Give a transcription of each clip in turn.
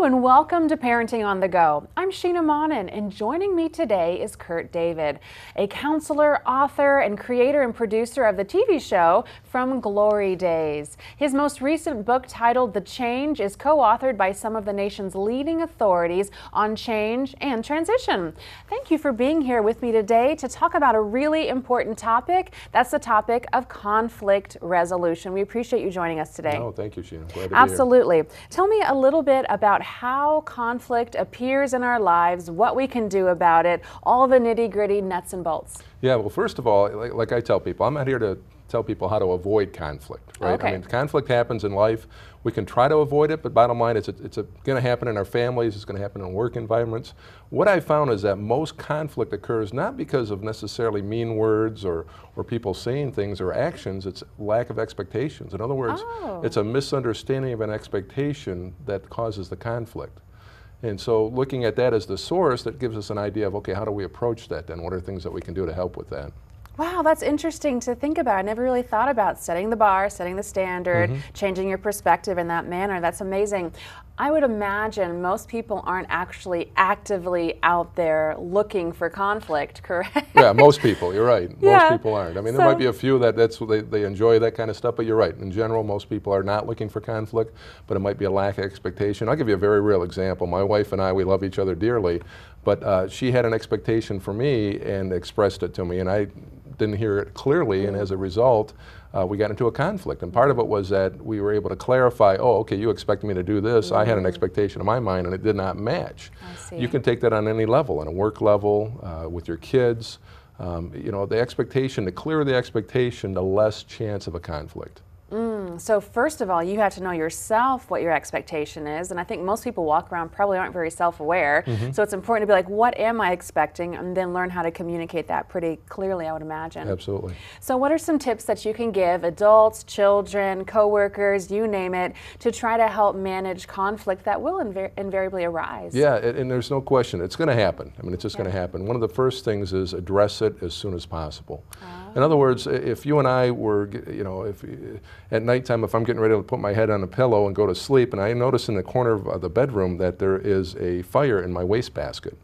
Hello and welcome to Parenting on the Go. I'm Sheena Monnin, and joining me today is Kurt David, a counselor, author, and creator and producer of the TV show From Glory Days. His most recent book, titled The Change, is co-authored by some of the nation's leading authorities on change and transition. Thank you for being here with me today to talk about a really important topic. That's the topic of conflict resolution. We appreciate you joining us today. Oh, thank you, Sheena. Glad to be here. Absolutely. Tell me a little bit about how conflict appears in our lives, what we can do about it, all the nitty-gritty nuts and bolts. Yeah, well, first of all, like I tell people, I'm not here to tell people how to avoid conflict, right? Okay. I mean, conflict happens in life. We can try to avoid it, but bottom line, it's going to happen in our families, it's going to happen in work environments. What I found is that most conflict occurs not because of necessarily mean words or people saying things or actions, it's lack of expectations. In other words, it's a misunderstanding of an expectation that causes the conflict. And so looking at that as the source, that gives us an idea of, okay, how do we approach that then? What are things that we can do to help with that? Wow, that's interesting to think about. I never really thought about setting the bar, setting the standard, changing your perspective in that manner. That's amazing. I would imagine most people aren't actually actively out there looking for conflict, correct? Yeah, most people, you're right. Yeah. Most people aren't. I mean, there might be a few that's what they enjoy that kind of stuff, but you're right. In general, most people are not looking for conflict, but it might be a lack of expectation. I'll give you a very real example. My wife and I, we love each other dearly, but she had an expectation for me and expressed it to me, and I didn't hear it clearly, and as a result, we got into a conflict. And part of it was that we were able to clarify, oh, okay, you expect me to do this. I had an expectation in my mind, and it did not match. I see. You can take that on any level, on a work level, with your kids. You know, the expectation, the clearer the expectation, the less chance of a conflict. So first of all, you have to know yourself what your expectation is, and I think most people walk around probably aren't very self-aware, so it's important to be like, what am I expecting, and then learn how to communicate that pretty clearly, I would imagine. Absolutely. So what are some tips that you can give adults, children, coworkers, you name it, to try to help manage conflict that will invariably arise? Yeah, and there's no question, it's going to happen. I mean, it's just going to happen. One of the first things is address it as soon as possible. In other words, if you and I were, you know, if at nighttime, if I'm getting ready to put my head on a pillow and go to sleep, and I notice in the corner of the bedroom that there is a fire in my wastebasket,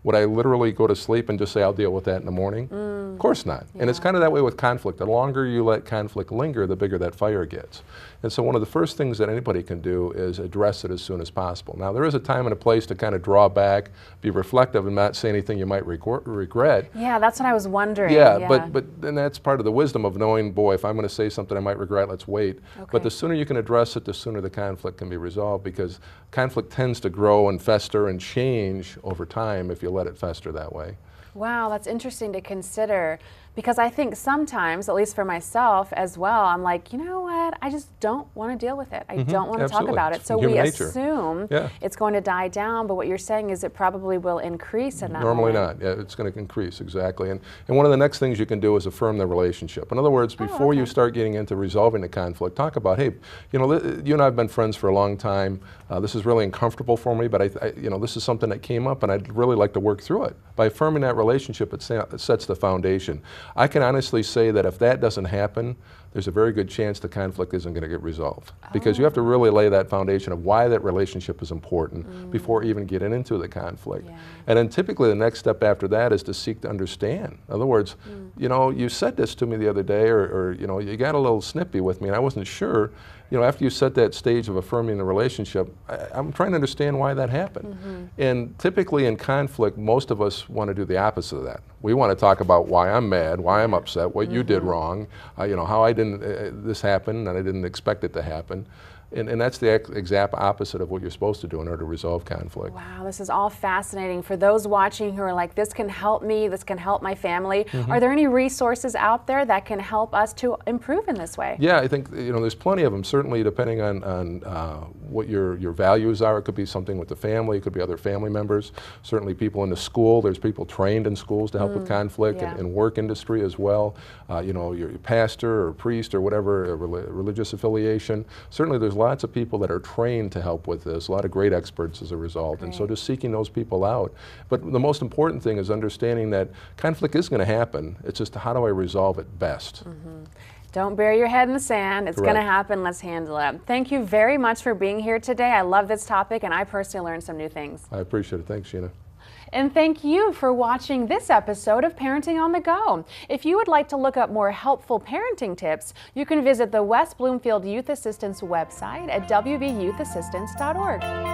would I literally go to sleep and just say, I'll deal with that in the morning? Of course not. And it's kind of that way with conflict. The longer you let conflict linger, the bigger that fire gets. And so one of the first things that anybody can do is address it as soon as possible. Now, there is a time and a place to kind of draw back, be reflective, and not say anything you might regret. Yeah, that's what I was wondering. Yeah, but then that's part of the wisdom of knowing, boy, if I'm going to say something I might regret, let's wait. But the sooner you can address it, the sooner the conflict can be resolved, because conflict tends to grow and fester and change over time if you let it fester that way. Wow, that's interesting to consider, because I think sometimes, at least for myself as well, I'm like, you know what, I just don't want to deal with it. I don't want to talk about it. So we assume it's going to die down, but what you're saying is it probably will increase in that Normally moment. not. Yeah, it's going to increase, exactly. And one of the next things you can do is affirm the relationship. In other words, before you start getting into resolving the conflict, talk about, hey, you know, you and I have been friends for a long time. This is really uncomfortable for me, but you know, this is something that came up, and I'd really like to work through it. By affirming that relationship, it sets the foundation. I can honestly say that if that doesn't happen, there's a very good chance the conflict isn't going to get resolved. Because you have to really lay that foundation of why that relationship is important before even getting into the conflict. And then typically the next step after that is to seek to understand. In other words, you know, you said this to me the other day, or you know, you got a little snippy with me, and I wasn't sure. You know, after you set that stage of affirming the relationship, I'm trying to understand why that happened. And typically in conflict, most of us want to do the opposite of that. We want to talk about why I'm mad, why I'm upset, what you did wrong, you know, how I didn't, this happened and I didn't expect it to happen. And that's the exact opposite of what you're supposed to do in order to resolve conflict. Wow, this is all fascinating. For those watching who are like, this can help me, this can help my family, are there any resources out there that can help us to improve in this way? Yeah, I think, you know, there's plenty of them, certainly depending on what your values are. It could be something with the family, it could be other family members, certainly people in the school. There's people trained in schools to help with conflict, and work industry as well. You know, your pastor or priest or whatever, religious affiliation. Certainly there's lots of people that are trained to help with this, a lot of great experts as a result. And so just seeking those people out. But the most important thing is understanding that conflict is going to happen. It's just how do I resolve it best? Don't bury your head in the sand. It's going to Correct. happen. Let's handle it. Thank you very much for being here today. I love this topic, and I personally learned some new things. I appreciate it. Thanks, Sheena. And thank you for watching this episode of Parenting on the Go. If you would like to look up more helpful parenting tips, you can visit the West Bloomfield Youth Assistance website at wbyouthassistance.org.